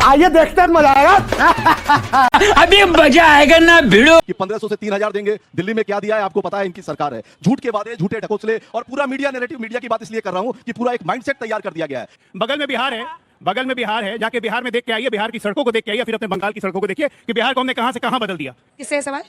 आइए देखते हैं, मजा आएगा। अभी मजा आएगा ना भिड़ो। कि 1500 से 3000 देंगे, दिल्ली में क्या दिया है आपको पता है, इनकी सरकार है। झूठ के वादे, झूठे ढकोसले, और पूरा मीडिया नैरेटिव, मीडिया की बात इसलिए कर रहा हूं कि पूरा एक माइंडसेट तैयार कर दिया गया है। बगल में बिहार है, जाके बिहार में देख के आइए, बिहार की सड़कों को देख के आइए, फिर अपने बंगाल की सड़कों को देखिए कि बिहार को हमने कहां से कहां बदल दिया। किससे सवाल?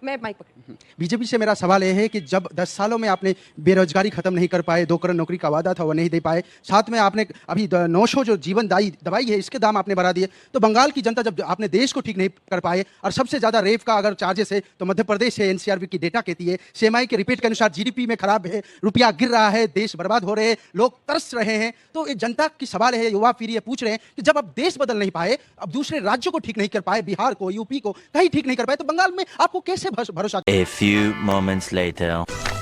मैं माइक पकड़। बीजेपी से मेरा सवाल यह है कि जब 10 सालों में आपने बेरोजगारी खत्म नहीं कर पाए, 2 करोड़ नौकरी का वादा था वो नहीं दे पाए, साथ में आपने अभी 900 जो जीवनदायी दवाई है इसके दाम आपने बढ़ा दिए, तो बंगाल की जनता जब आपने देश को ठीक नहीं कर पाए, और सबसे ज्यादा रेप का अगर चार्जेस है तो मध्य प्रदेश है, एनसीआरबी की डेटा कहती है, सीएमआई के रिपोर्ट के अनुसार जीडीपी में खराब है, रुपया गिर रहा है, देश बर्बाद हो रहे हैं, लोग तरस रहे हैं, तो ये जनता की सवाल है, युवा पीढ़ी पूछ रहे हैं कि जब आप देश बदल नहीं पाए, अब दूसरे राज्यों को ठीक नहीं कर पाए, बिहार को, यूपी को कहीं ठीक नहीं कर पाए, तो बंगाल में आपको कैसे भरोसा? A few moments later.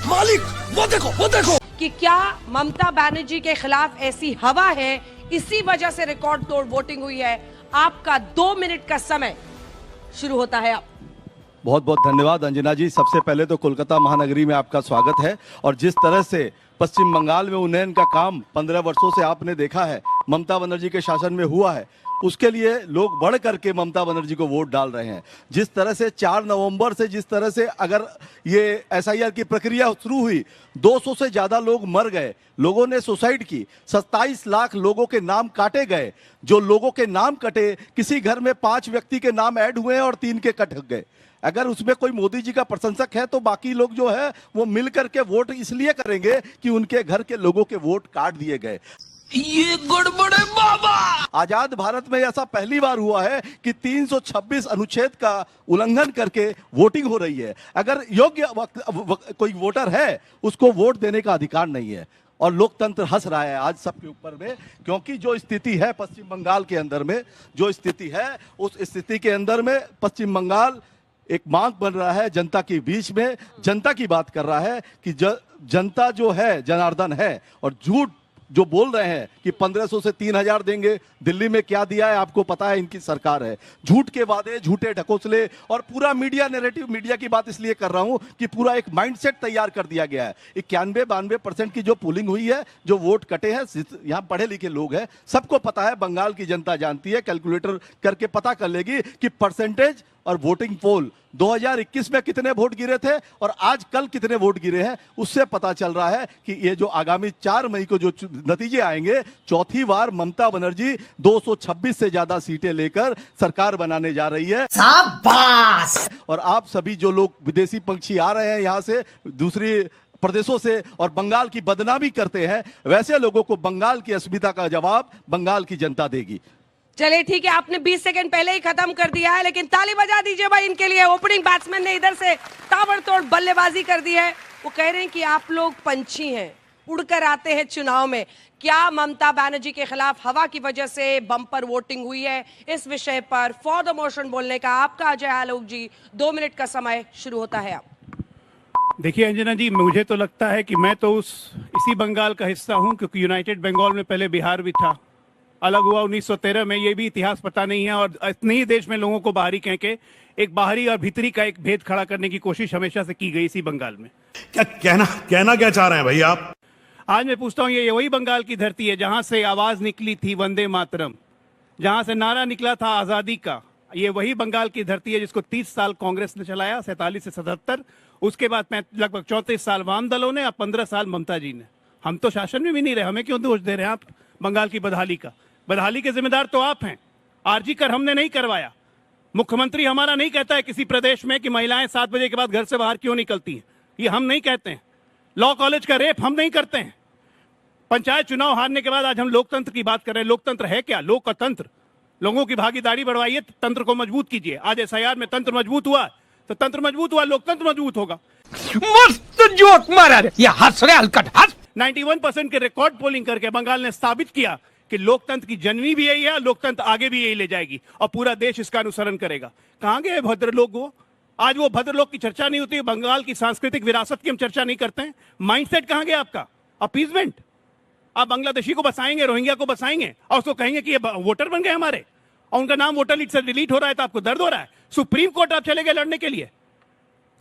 मालिक वो देखो कि क्या ममता बनर्जी के खिलाफ ऐसी हवा है, इसी वजह से रिकॉर्ड तोड़ वोटिंग हुई है। आपका 2 मिनट का समय शुरू होता है अब। बहुत बहुत धन्यवाद अंजना जी। सबसे पहले तो कोलकाता महानगरी में आपका स्वागत है। और जिस तरह से पश्चिम बंगाल में उन्नयन का काम 15 वर्षों से आपने देखा है, ममता बनर्जी के शासन में हुआ है, उसके लिए लोग बढ़ करके ममता बनर्जी को वोट डाल रहे हैं। जिस तरह से 4 नवंबर से जिस तरह से अगर ये एसआईआर की प्रक्रिया शुरू हुई, 200 से ज्यादा लोग मर गए, लोगों ने सुसाइड की, 27 लाख लोगों के नाम काटे गए। जो लोगों के नाम कटे, किसी घर में 5 व्यक्ति के नाम ऐड हुए और 3 के कट गए। अगर उसमें कोई मोदी जी का प्रशंसक है तो बाकी लोग जो है वो मिल करके वोट इसलिए करेंगे कि उनके घर के लोगों के वोट काट दिए गए। ये गड़बड़ है बाबा। आजाद भारत में ऐसा पहली बार हुआ है कि 326 अनुच्छेद का उल्लंघन करके वोटिंग हो रही है। अगर योग्य कोई वोटर है, उसको वोट देने का अधिकार नहीं है। और लोकतंत्र हंस रहा है आज सबके ऊपर में, क्योंकि जो स्थिति है पश्चिम बंगाल के अंदर में, जो स्थिति है उस स्थिति के अंदर में पश्चिम बंगाल एक मांग बन रहा है जनता के बीच में। जनता की बात कर रहा है कि जनता जो है जनार्दन है, और झूठ जो बोल रहे हैं कि 1500 से 3000 देंगे, दिल्ली में क्या दिया है आपको पता है, इनकी सरकार है। झूठ के वादे, झूठे ढकोसले, और पूरा मीडिया नैरेटिव, मीडिया की बात इसलिए कर रहा हूं कि पूरा एक माइंडसेट तैयार कर दिया गया है। 91-92% की जो पोलिंग हुई है, जो वोट कटे हैं, यहाँ पढ़े लिखे लोग हैं, सबको पता है, बंगाल की जनता जानती है, कैलकुलेटर करके पता कर लेगी कि परसेंटेज और वोटिंग पोल 2021 में कितने वोट गिरे थे और आज कल कितने वोट गिरे हैं, उससे पता चल रहा है कि ये जो आगामी 4 मई को जो नतीजे आएंगे, चौथी बार ममता बनर्जी 226 से ज्यादा सीटें लेकर सरकार बनाने जा रही है। शाबाश। और आप सभी जो लोग विदेशी पंछी आ रहे हैं यहाँ से, दूसरी प्रदेशों से, और बंगाल की बदनामी करते हैं, वैसे लोगों को बंगाल की अस्मिता का जवाब बंगाल की जनता देगी। चलिए ठीक है, आपने 20 सेकंड पहले ही खत्म कर दिया है, लेकिन ताली बजा दीजिए भाई इनके लिए। ओपनिंग बैट्समैन ने इधर से ताबड़तोड़ बल्लेबाजी कर दी है। वो कह रहे हैं कि आप लोग पंछी हैं, उड़कर आते हैं चुनाव में। क्या ममता बनर्जी के खिलाफ हवा की वजह से बम्पर वोटिंग हुई है? इस विषय पर फॉर द मोशन बोलने का आपका अजय आलोक जी, 2 मिनट का समय शुरू होता है अब। देखिए अंजना जी, मुझे तो लगता है कि मैं तो इसी बंगाल का हिस्सा हूं, क्योंकि यूनाइटेड बंगाल में पहले बिहार भी था, अलग हुआ 1913 में, ये भी इतिहास पता नहीं है। और इतने ही देश में लोगों को बाहरी कह के एक बाहरी और भीतरी का एक भेद खड़ा करने की कोशिश हमेशा से की गई इसी बंगाल में। क्या कहना क्या चाह रहे हैं भाई आप? आज मैं पूछता हूँ, ये वही बंगाल की धरती है जहां से आवाज निकली थी वंदे मातरम, जहां से नारा निकला था आजादी का। ये वही बंगाल की धरती है जिसको 30 साल कांग्रेस ने चलाया, 47 से 77, उसके बाद लगभग 34 साल वाम दलों ने और 15 साल ममता जी ने। हम तो शासन में भी नहीं रहे, हमें क्यों दोष दे रहे हैं आप बंगाल की बदहाली का? बदहाली के जिम्मेदार तो आप हैं। आरजी कर हमने नहीं करवाया। मुख्यमंत्री हमारा नहीं कहता है किसी प्रदेश में कि महिलाएं 7 बजे के बाद घर से बाहर क्यों निकलती हैं, ये हम नहीं कहते हैं। लॉ कॉलेज का रेप हम नहीं करते हैं। पंचायत चुनाव हारने के बाद आज हम लोकतंत्र की बात कर रहे हैं। लोकतंत्र है क्या? लोक का तंत्र। लोगों की भागीदारी बढ़वाइए, तंत्र को मजबूत कीजिए। आज एसआईआर में तंत्र मजबूत हुआ तो तंत्र मजबूत हुआ, लोकतंत्र मजबूत होगा। मस्त जोक मारा रे, ये हंस रहे हलकट हंस। 91% के रिकॉर्ड पोलिंग करके बंगाल ने साबित किया कि लोकतंत्र की जननी भी यही है, लोकतंत्र आगे भी यही ले जाएगी और पूरा देश इसका अनुसरण करेगा। कहां गए भद्र लोग? वो आज वो भद्र लोग की चर्चा नहीं होती, बंगाल की सांस्कृतिक विरासत की हम चर्चा नहीं करते हैं। माइंडसेट कहां गया आपका? अपीजमेंट। आप बांग्लादेशी को बसाएंगे, रोहिंग्या को बसाएंगे और उसको कहेंगे कि ये वोटर बन गए हमारे, और उनका नाम वोटर लिस्ट से डिलीट हो रहा है तो आपको दर्द हो रहा है। सुप्रीम कोर्ट आप चले गए लड़ने के लिए।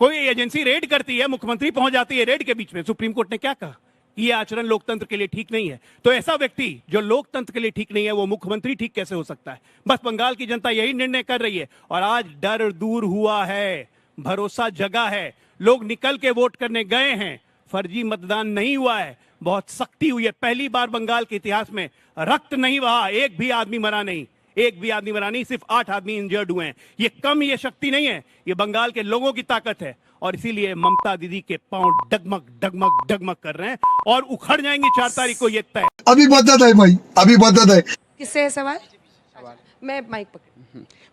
कोई एजेंसी रेड करती है, मुख्यमंत्री पहुंच जाती है रेड के बीच में। सुप्रीम कोर्ट ने क्या कहा? कि ये आचरण लोकतंत्र के लिए ठीक नहीं है, तो ऐसा व्यक्ति जो लोकतंत्र के लिए ठीक नहीं है वो मुख्यमंत्री ठीक कैसे हो सकता है? बस बंगाल की जनता यही निर्णय कर रही है और आज डर दूर हुआ है, भरोसा जगा है, लोग निकल के वोट करने गए हैं, फर्जी मतदान नहीं हुआ है, बहुत सख्ती हुई है। पहली बार बंगाल के इतिहास में रक्त नहीं बहा, एक भी आदमी मरा नहीं, एक भी आदमी मरा नहीं, सिर्फ 8 आदमी इंजर्ड हुए हैं। ये कम, ये शक्ति नहीं है, ये बंगाल के लोगों की ताकत है और इसीलिए ममता दीदी के पांव डगमग डगमग डगमग कर रहे हैं और उखड़ जाएंगे 4 तारीख को, ये तय। अभी बदत है भाई, अभी बदत है। किससे है सवाल? मैं माइक पकड़।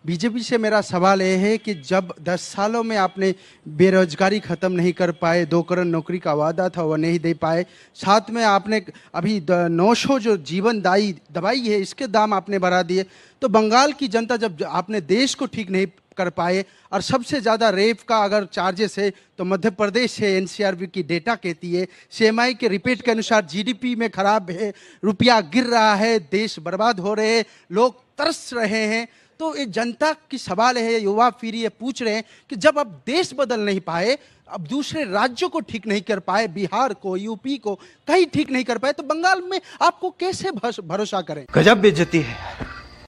बीजेपी से मेरा सवाल ये है कि जब 10 सालों में आपने बेरोजगारी खत्म नहीं कर पाए, 2 करोड़ नौकरी का वादा था वो नहीं दे पाए, साथ में आपने अभी 900 जो जीवनदायी दवाई है इसके दाम आपने बढ़ा दिए, तो बंगाल की जनता जब आपने देश को ठीक नहीं कर पाए और सबसे ज़्यादा रेप का अगर चार्जेस है तो मध्य प्रदेश है, एनसीआरबी की डेटा कहती है, सीएमआई के रिपोर्ट के अनुसार जीडीपी में खराब है, रुपया गिर रहा है, देश बर्बाद हो रहे हैं, लोग तरस रहे हैं। तो ये जनता की सवाल है, युवा पीढ़ी ये पूछ रहे हैं कि जब अब देश बदल नहीं पाए, अब दूसरे राज्यों को ठीक नहीं कर पाए, बिहार को, यूपी को कहीं ठीक नहीं कर पाए, तो बंगाल में आपको कैसे भरोसा करें? गजब बेइज्जती है।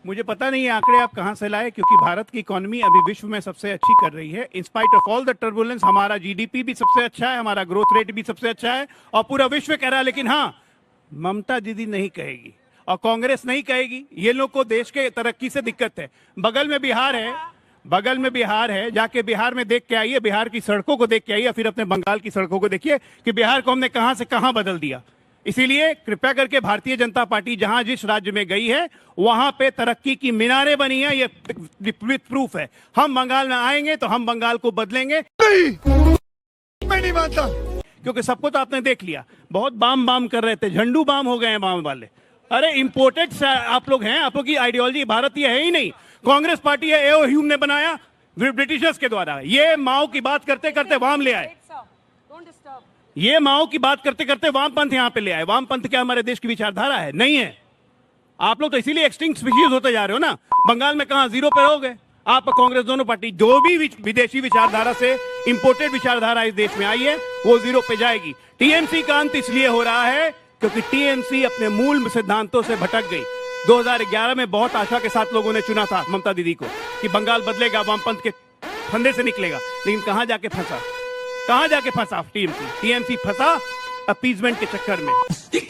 मुझे पता नहीं ये आंकड़े आप कहां से लाए, क्योंकि भारत की इकोनॉमी अभी विश्व में सबसे अच्छी कर रही है। In spite of all the turbulence हमारा जीडीपी भी सबसे अच्छा है, हमारा ग्रोथ रेट भी सबसे अच्छा है और पूरा विश्व कह रहा है। लेकिन हाँ, ममता दीदी नहीं कहेगी और कांग्रेस नहीं कहेगी, ये लोग को देश के तरक्की से दिक्कत है। बगल में बिहार है, बगल में बिहार है, जाके बिहार में देख के आइए, बिहार की सड़कों को देख के आइए, फिर अपने बंगाल की सड़कों को देखिए कि बिहार को हमने कहां से कहां बदल दिया। इसीलिए कृपया करके भारतीय जनता पार्टी जहां जिस राज्य में गई है वहां पे तरक्की की मीनारें बनी है, ये विथ प्रूफ है। हम बंगाल में आएंगे तो हम बंगाल को बदलेंगे। मैं नहीं मानता, क्योंकि सबको तो आपने देख लिया, बहुत बाम बाम कर रहे थे, झंडू बाम हो गए हैं बाम वाले। अरे इंपोर्टेड आप लोग हैं, आप लोग की आइडियोलॉजी भारतीय है ही नहीं। कांग्रेस पार्टी है, एओ ह्यूम ने बनाया ब्रिटिशर्स के द्वारा। ये माओ की बात करते करते वाम ले आए, ये माओ की बात करते करते वामपंथ यहां पे ले आए। वामपंथ क्या हमारे देश की विचारधारा है? नहीं है। आप लोग तो इसीलिए एक्सटिंक्ट स्पीशीज होते जा रहे हो ना। बंगाल में कहां जीरो पे हो गए आप, कांग्रेस दोनों पार्टी। जो भी विदेशी विचारधारा से इंपोर्टेड विचारधारा इस देश में आई है वो जीरो पे जाएगी। टीएमसी का अंत इसलिए हो रहा है क्योंकि टीएमसी अपने मूल सिद्धांतों से भटक गई। 2011 में बहुत आशा के साथ लोगों ने चुना था ममता दीदी को कि बंगाल बदलेगा, वामपंथ के फंदे से निकलेगा, लेकिन कहां जाके फंसा, कहां जाके फंसा टीएमसी? टीएमसी फंसा अपीजमेंट के चक्कर में। ये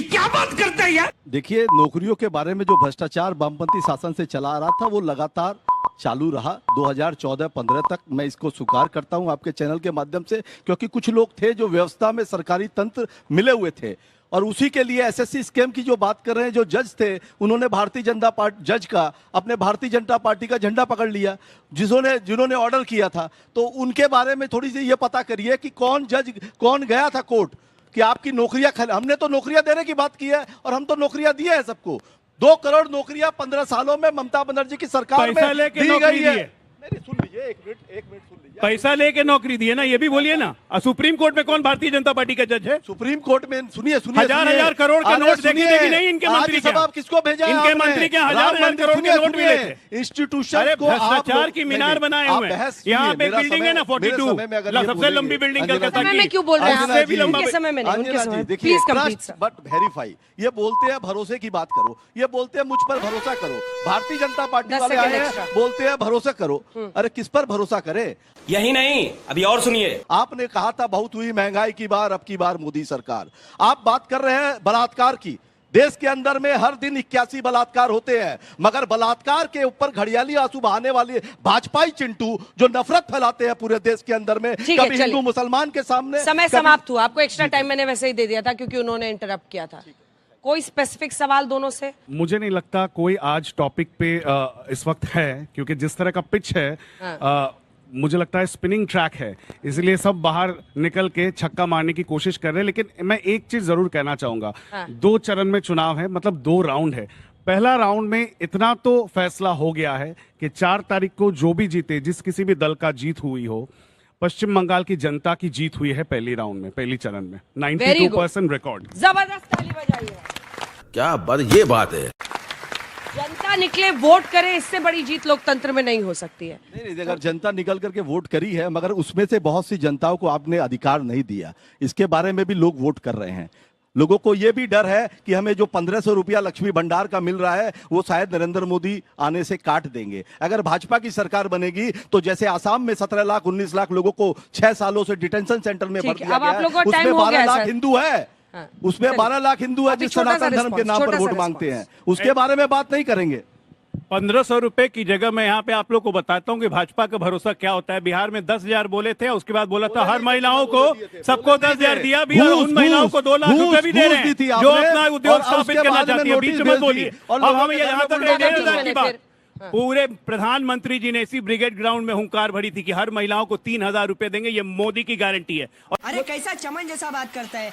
क्या बात करते हैं यार? देखिए, नौकरियों के बारे में जो भ्रष्टाचार वामपंथी शासन से चला आ रहा था वो लगातार चालू रहा 2014-15 तक। मैं इसको स्वीकार करता हूं आपके चैनल के माध्यम से, क्योंकि कुछ लोग थे जो व्यवस्था में सरकारी तंत्र मिले हुए थे और उसी के लिए एसएससी स्कैम की जो बात कर रहे हैं, जो जज थे उन्होंने भारतीय जनता पार्टी जज का अपने भारतीय जनता पार्टी का झंडा पकड़ लिया, जिन्होंने ऑर्डर किया था। तो उनके बारे में थोड़ी सी ये पता करिए कि कौन जज, कौन गया था कोर्ट कि आपकी नौकरियां हमने तो नौकरियां देने की बात की है और हम तो नौकरियां दिए हैं सबको। 2 करोड़ नौकरियां 15 सालों में ममता बनर्जी की सरकार में दी गई है। मेरी सुन लीजिए, एक मिनट सुन लीजिए। पैसा लेके नौकरी दी है ना, ये भी बोलिए ना। सुप्रीम कोर्ट में कौन भारतीय जनता पार्टी का जज है? सुप्रीम कोर्ट में सुनिए हजार करोड़ के नोट देखे कि नहीं इनके मंत्री? आप किसको भेजा? इनके मंत्री के हजार करोड़ के नोट मिले थे। इंस्टीट्यूशन को भ्रष्टाचार की मीनार बनाए हुए हैं। यहाँ पे बिल्डिंग है ना 42, सबसे लंबी बिल्डिंग कलकत्ता की। मैं क्यों बोल रहे हैं? उससे भी लंबा। उनके समय में नहीं, उनके समय में। देखिए, please complete sir. But verify, ये बोलते हैं भरोसे की बात करो, ये बोलते हैं मुझ पर भरोसा करो। भारतीय जनता पार्टी वाले आए हैं, बोलते हैं भरोसा करो। अरे किस पर भरोसा करे? यही नहीं, अभी और सुनिए। आपने कहा था बहुत हुई महंगाई की बार, अब की बार मोदी सरकार। आप बात कर रहे हैं बलात्कार की। देश के अंदर में हर दिन 81 बलात्कार होते हैं, मगर बलात्कार के ऊपर घड़ियाली आंसू बहाने वाले भाजपाई चिंटू जो नफरत फैलाते हैं पूरे देश के अंदर में, कभी हिंदू मुसलमान के सामने। समय समाप्त हुआ, आपको एक्स्ट्रा टाइम मैंने वैसे ही दे दिया था क्योंकि उन्होंने इंटरप्ट किया था। कोई स्पेसिफिक सवाल दोनों से? मुझे नहीं लगता कोई आज टॉपिक पे इस वक्त है, क्योंकि जिस तरह का पिच है मुझे लगता है स्पिनिंग ट्रैक है, इसलिए सब बाहर निकल के छक्का मारने की कोशिश कर रहे हैं। लेकिन मैं एक चीज जरूर कहना चाहूंगा, 2 चरण में चुनाव है, मतलब 2 राउंड है। पहला राउंड में इतना तो फैसला हो गया है कि 4 तारीख को जो भी जीते, जिस किसी भी दल का जीत हुई हो, पश्चिम बंगाल की जनता की जीत हुई है पहली राउंड में, पहली चरण में 92% रिकॉर्ड। जबरदस्त ताली बजाइए। क्या बात, ये बात है। जनता निकले वोट करे, इससे बड़ी जीत लोकतंत्र में नहीं हो सकती है। नहीं, अगर जनता निकल करके वोट करी है, मगर उसमें से बहुत सी जनताओं को आपने अधिकार नहीं दिया, इसके बारे में भी लोग वोट कर रहे हैं। लोगों को यह भी डर है कि हमें जो 1500 रुपया लक्ष्मी भंडार का मिल रहा है वो शायद नरेंद्र मोदी आने से काट देंगे। अगर भाजपा की सरकार बनेगी तो जैसे आसाम में 17 लाख 19 लाख लोगों को 6 सालों से डिटेंशन सेंटर में भर ठीक है, दिया अब आप गया लोगों है, का टाइम उसमें हो गया 12 लाख सर। हिंदू है, हाँ, उसमें चलिए। 12 लाख हिंदू है अभी जिस छोटा सा सनातन धर्म के नाम रिस्पॉन्स, पर छोटा वोट सा मांगते हैं, रिस्पॉन्स। उसके बारे में बात नहीं करेंगे। 1500 रुपए की जगह मैं यहाँ पे आप लोग को बताता हूँ कि भाजपा का भरोसा क्या होता है। बिहार में 10,000 बोले थे, उसके बाद बोला था हर महिलाओं को सबको 10,000 दिया भी, और उन महिलाओं को 2 लाख रुपए भी दे रहे हैं जो अपना उद्योग स्थापित करना चाहती है। बीच में बोलिए। अब हम यहाँ तक 1,500 की बात, पूरे प्रधानमंत्री जी ने इसी ब्रिगेड ग्राउंड में हुंकार भरी थी कि हर महिलाओं को 3,000 रुपए देंगे, ये मोदी की गारंटी है। अरे कैसा चमन जैसा बात करता है।